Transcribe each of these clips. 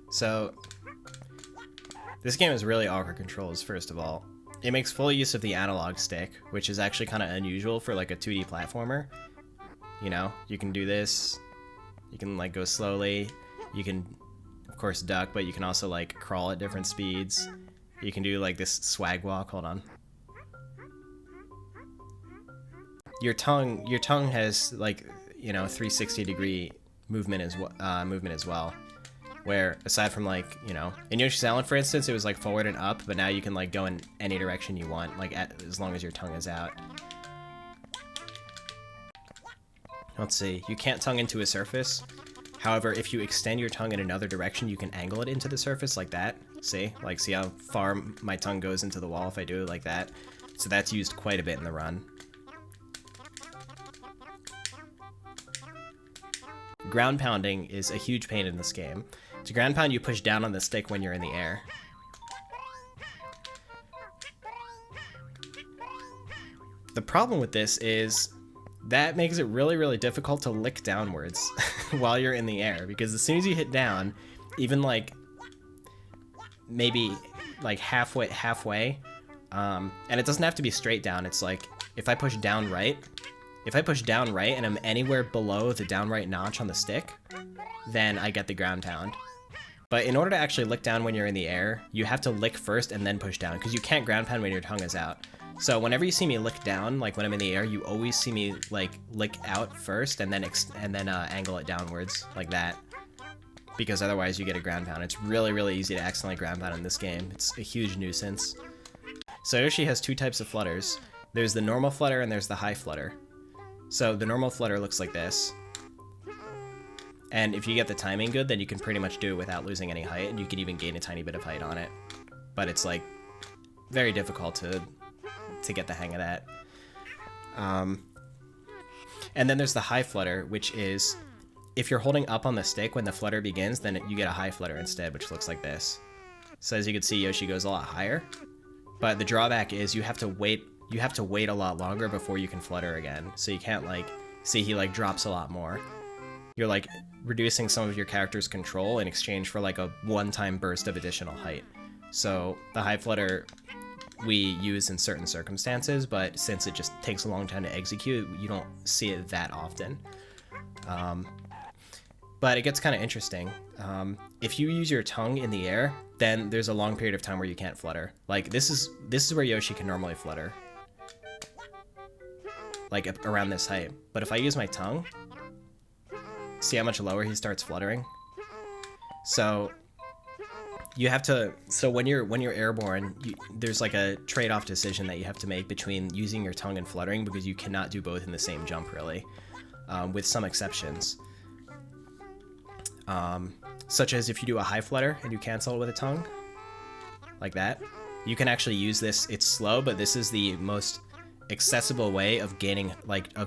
So, this game is really awkward controls, first of all. It makes full use of the analog stick, which is actually kind of unusual for like a 2D platformer. You know, you can do this, you can like go slowly, you can of course duck, but you can also like crawl at different speeds. You can do like this swag walk, hold on. Your tongue has like, you know, 360-degree movement as well. Where aside from like, you know, in Yoshi's Island, for instance, it was like forward and up, but now you can like go in any direction you want, like as long as your tongue is out. Let's see, you can't tongue into a surface. However, if you extend your tongue in another direction, you can angle it into the surface like that. See? Like, see how far my tongue goes into the wall if I do it like that? So that's used quite a bit in the run. Ground pounding is a huge pain in this game. To ground pound, you push down on the stick when you're in the air. The problem with this is that makes it really, really difficult to lick downwards while you're in the air, because as soon as you hit down, even like maybe like halfway, and it doesn't have to be straight down. It's like if I push down right and I'm anywhere below the down right notch on the stick, then I get the ground pound. But in order to actually lick down when you're in the air, you have to lick first and then push down, because you can't ground pound when your tongue is out. So whenever you see me lick down, like when I'm in the air, you always see me like lick out first and then angle it downwards like that, because otherwise you get a ground pound. It's really, really easy to accidentally ground pound in this game. It's a huge nuisance. So Yoshi has two types of flutters. There's the normal flutter and there's the high flutter. So the normal flutter looks like this. And if you get the timing good, then you can pretty much do it without losing any height, and you can even gain a tiny bit of height on it. But it's like very difficult to get the hang of that. And then there's the high flutter, which is if you're holding up on the stick when the flutter begins, then you get a high flutter instead, which looks like this. So as you can see, Yoshi goes a lot higher. But the drawback is you have to wait a lot longer before you can flutter again. So you can't like see he like drops a lot more. You're like reducing some of your character's control in exchange for like a one-time burst of additional height. So the high flutter we use in certain circumstances, but since it just takes a long time to execute, you don't see it that often. But it gets kind of interesting. If you use your tongue in the air, then there's a long period of time where you can't flutter. Like this is where Yoshi can normally flutter, like around this height. But if I use my tongue, see how much lower he starts fluttering? So you have to, so when you're airborne, there's like a trade-off decision that you have to make between using your tongue and fluttering, because you cannot do both in the same jump really, with some exceptions. Such as if you do a high flutter and you cancel it with a tongue, like that, you can actually use this. It's slow, but this is the most accessible way of gaining,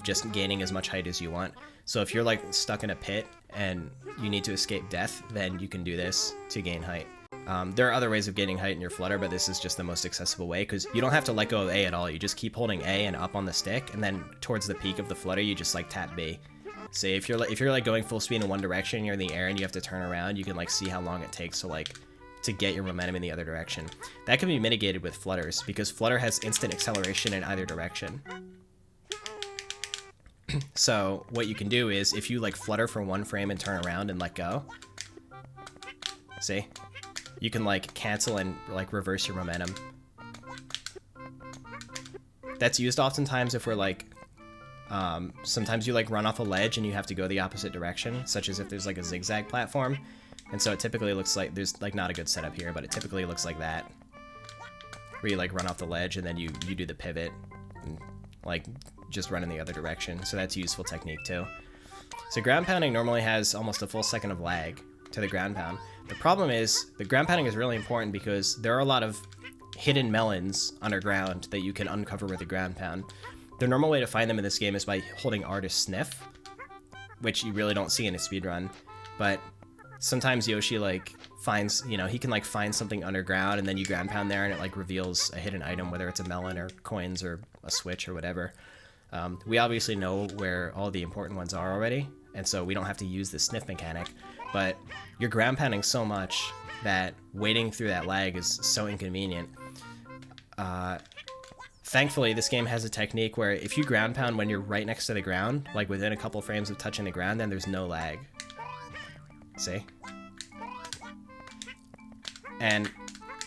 just gaining as much height as you want. So if you're like stuck in a pit and you need to escape death, then you can do this to gain height. There are other ways of gaining height in your flutter, but this is just the most accessible way, because you don't have to let go of A at all. You just keep holding A and up on the stick, and then towards the peak of the flutter, you just like tap B. Say if you're like going full speed in one direction, you're in the air and you have to turn around, you can like see how long it takes to get your momentum in the other direction. That can be mitigated with flutters, because flutter has instant acceleration in either direction. So what you can do is if you like flutter for one frame and turn around and let go, see, you can like cancel and like reverse your momentum. That's used oftentimes if we're like, sometimes you like run off a ledge and you have to go the opposite direction, such as if there's like a zigzag platform. And so it typically looks like, there's like not a good setup here, but it typically looks like that, where you like run off the ledge and then you do the pivot and like just run in the other direction. So that's a useful technique too. So ground pounding normally has almost a full second of lag to the ground pound. The problem is the ground pounding is really important because there are a lot of hidden melons underground that you can uncover with the ground pound. The normal way to find them in this game is by holding R to sniff, which you really don't see in a speedrun, but sometimes Yoshi like finds, you know, he can like find something underground and then you ground pound there and it like reveals a hidden item, whether it's a melon or coins or a switch or whatever. We obviously know where all the important ones are already, and so we don't have to use the sniff mechanic. but you're ground pounding so much that waiting through that lag is so inconvenient. Thankfully, this game has a technique where if you ground pound when you're right next to the ground, like within a couple frames of touching the ground, then there's no lag. See? And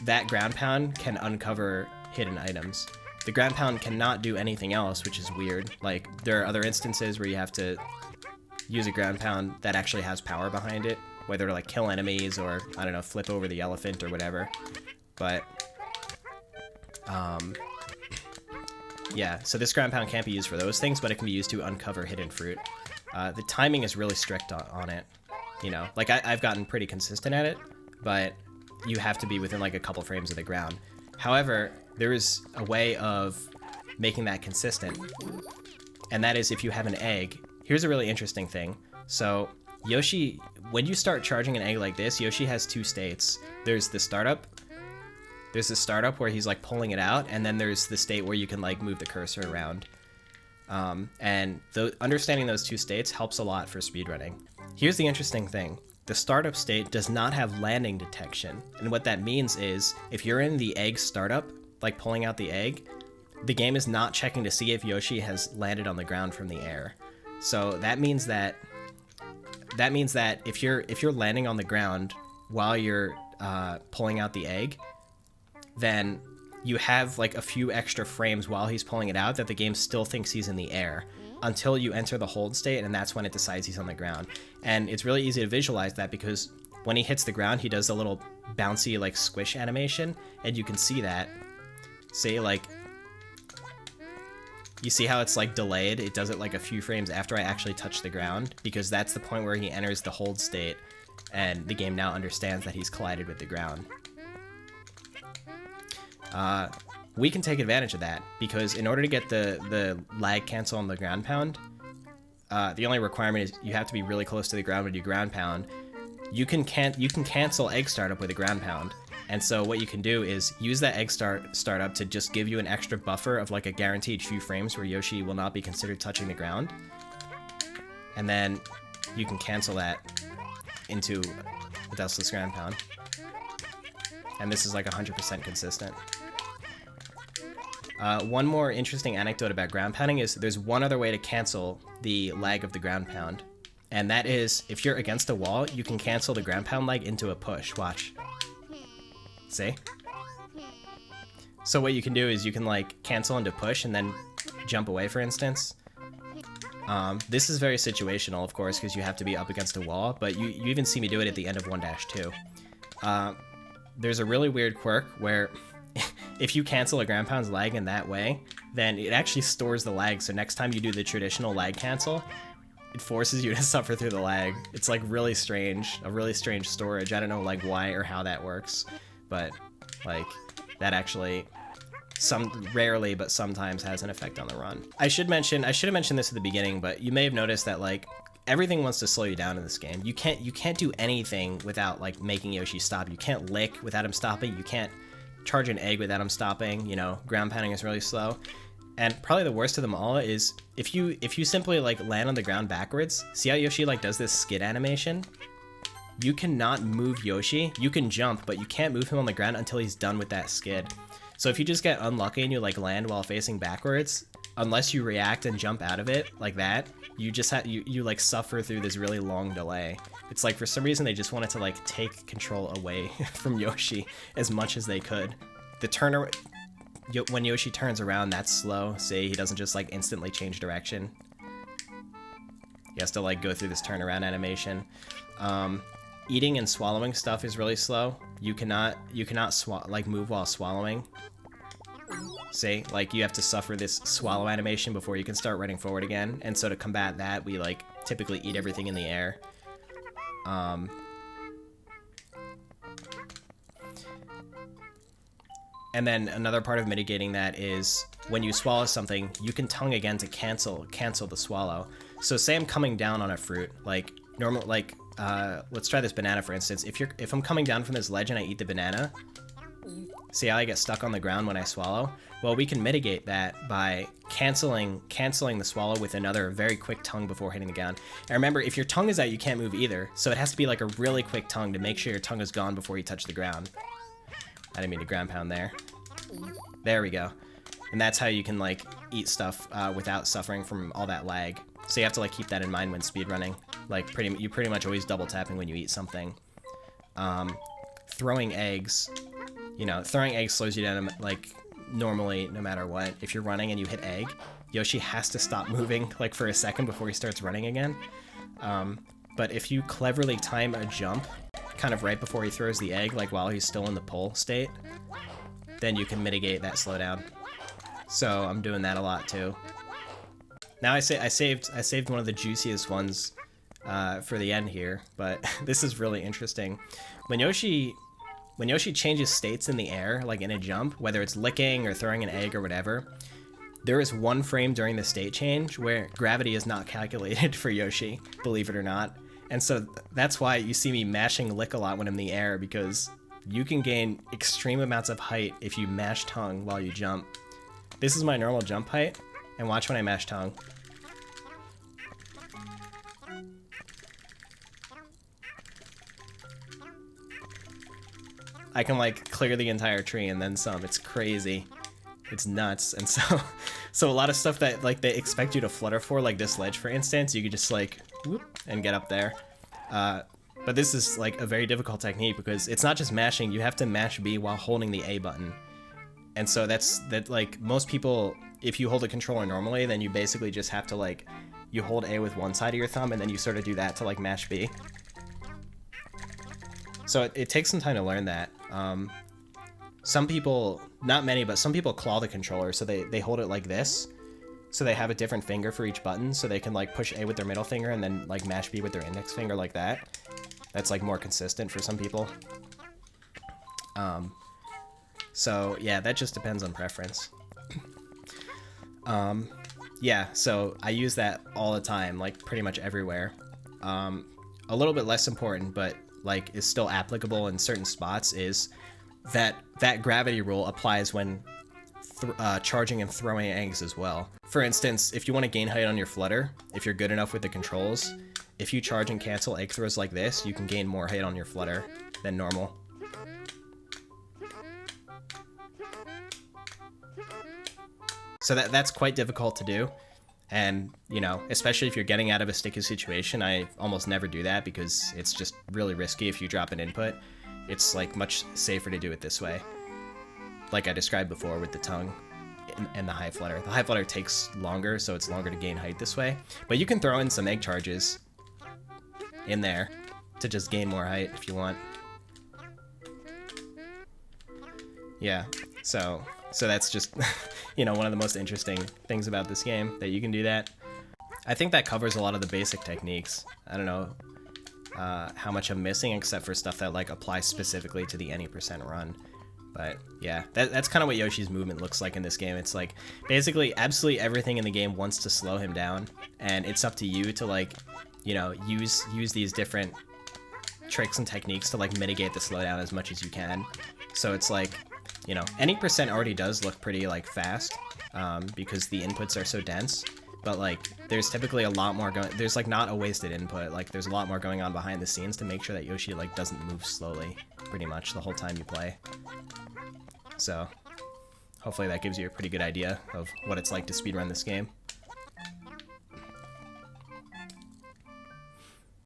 that ground pound can uncover hidden items. The ground pound cannot do anything else, which is weird. Like, there are other instances where you have to use a ground pound that actually has power behind it, whether to like kill enemies or, I don't know, flip over the elephant or whatever. But, yeah, so this ground pound can't be used for those things, but it can be used to uncover hidden fruit. The timing is really strict on it, you know. Like, I've gotten pretty consistent at it, but you have to be within like a couple frames of the ground. However, there is a way of making that consistent, and that is if you have an egg. Here's a really interesting thing. So Yoshi, when you start charging an egg like this, Yoshi has two states. There's the startup. There's the startup where he's like pulling it out, and then there's the state where you can like move the cursor around. And understanding those two states helps a lot for speedrunning. Here's the interesting thing. The startup state does not have landing detection, and what that means is if you're in the egg startup, like pulling out the egg, the game is not checking to see if Yoshi has landed on the ground from the air. So that means that if you're landing on the ground while you're pulling out the egg, then you have like a few extra frames while he's pulling it out that the game still thinks he's in the air until you enter the hold state, and that's when it decides he's on the ground. And it's really easy to visualize that because when he hits the ground, he does a little bouncy like squish animation, and you can see that. See, like, you see how it's like delayed? It does it like a few frames after I actually touch the ground, because that's the point where he enters the hold state, and the game now understands that he's collided with the ground. We can take advantage of that, because in order to get the lag cancel on the ground pound, the only requirement is you have to be really close to the ground when you ground pound. You can cancel egg startup with a ground pound, and so what you can do is use that egg startup to just give you an extra buffer of like a guaranteed few frames where Yoshi will not be considered touching the ground, and then you can cancel that into a dustless ground pound, and this is like 100% consistent. One more interesting anecdote about ground pounding is there's one other way to cancel the lag of the ground pound, and that is if you're against a wall, you can cancel the ground pound lag into a push. Watch. See? So what you can do is you can like cancel into push and then jump away, for instance. This is very situational, of course, because you have to be up against a wall, but you even see me do it at the end of 1-2. There's a really weird quirk where if you cancel a ground pound's lag in that way, then it actually stores the lag, so next time you do the traditional lag cancel, it forces you to suffer through the lag. It's like really strange, a really strange storage. I don't know like why or how that works, but like that actually rarely but sometimes has an effect on the run. I should have mentioned this at the beginning, but you may have noticed that like everything wants to slow you down in this game. You can't do anything without like making Yoshi stop. You can't lick without him stopping. You can't charge an egg without him stopping. You know, ground pounding is really slow. And probably the worst of them all is if you simply like land on the ground backwards. See how Yoshi like does this skid animation? You cannot move Yoshi. You can jump, but you can't move him on the ground until he's done with that skid. So if you just get unlucky and you like land while facing backwards, unless you react and jump out of it like that, you just you like suffer through this really long delay. It's like for some reason they just wanted to like take control away from Yoshi as much as they could. The when Yoshi turns around, that's slow. See, he doesn't just like instantly change direction. He has to like go through this turnaround animation. Eating and swallowing stuff is really slow. You cannot like move while swallowing. See, like you have to suffer this swallow animation before you can start running forward again. And so to combat that, we like typically eat everything in the air. And then another part of mitigating that is when you swallow something, you can tongue again to cancel the swallow. So say I'm coming down on a fruit, like normal, like let's try this banana for instance. If I'm coming down from this ledge and I eat the banana, See how I get stuck on the ground when I swallow? Well, we can mitigate that by canceling the swallow with another very quick tongue before hitting the ground. And remember, if your tongue is out, you can't move either. So it has to be like a really quick tongue to make sure your tongue is gone before you touch the ground. I didn't mean to ground pound there. There we go. And that's how you can like eat stuff without suffering from all that lag. So you have to like keep that in mind when speedrunning. Like you pretty much always double tapping when you eat something. Throwing eggs, you know, throwing eggs slows you down like normally no matter what. If you're running and you hit egg, Yoshi has to stop moving like for a second before he starts running again. But if you cleverly time a jump kind of right before he throws the egg, like while he's still in the pull state, then you can mitigate that slowdown. So I'm doing that a lot too. Now I saved one of the juiciest ones for the end here, but this is really interesting. When Yoshi changes states in the air, like in a jump, whether it's licking or throwing an egg or whatever, there is one frame during the state change where gravity is not calculated for Yoshi, believe it or not. And so that's why you see me mashing lick a lot when I'm in the air, because you can gain extreme amounts of height if you mash tongue while you jump. This is my normal jump height, and watch when I mash tongue. I can like clear the entire tree and then some. It's crazy. It's nuts. And so a lot of stuff that like they expect you to flutter for, like this ledge for instance, you could just like whoop and get up there. But this is like a very difficult technique because it's not just mashing, you have to mash B while holding the A button. And so that like most people, if you hold a controller normally, then you basically just have to like, you hold A with one side of your thumb and then you sort of do that to like mash B. So it takes some time to learn that. Some people, not many, but some people claw the controller, so they hold it like this. So they have a different finger for each button, so they can like push A with their middle finger and then like mash B with their index finger like that. That's like more consistent for some people. So yeah, that just depends on preference. Yeah, so I use that all the time, like pretty much everywhere. A little bit less important, but like is still applicable in certain spots, is that gravity rule applies when charging and throwing eggs as well. For instance, if you want to gain height on your flutter, if you're good enough with the controls, if you charge and cancel egg throws like this, you can gain more height on your flutter than normal. So that's quite difficult to do. And, you know, especially if you're getting out of a sticky situation, I almost never do that because it's just really risky if you drop an input. It's like much safer to do it this way. Like I described before with the tongue and the high flutter. The high flutter takes longer, so it's longer to gain height this way. But you can throw in some egg charges in there to just gain more height if you want. Yeah, so that's just, you know, one of the most interesting things about this game, that you can do that. I think that covers a lot of the basic techniques. I don't know how much I'm missing, except for stuff that like applies specifically to the any % run. But yeah, that's kind of what Yoshi's movement looks like in this game. It's like basically absolutely everything in the game wants to slow him down, and it's up to you to like, you know, use these different tricks and techniques to like mitigate the slowdown as much as you can. So it's like, you know, any % already does look pretty like fast because the inputs are so dense, but like there's typically a lot more going, there's like not a wasted input, like there's a lot more going on behind the scenes to make sure that Yoshi like doesn't move slowly pretty much the whole time you play. So hopefully that gives you a pretty good idea of what it's like to speedrun this game.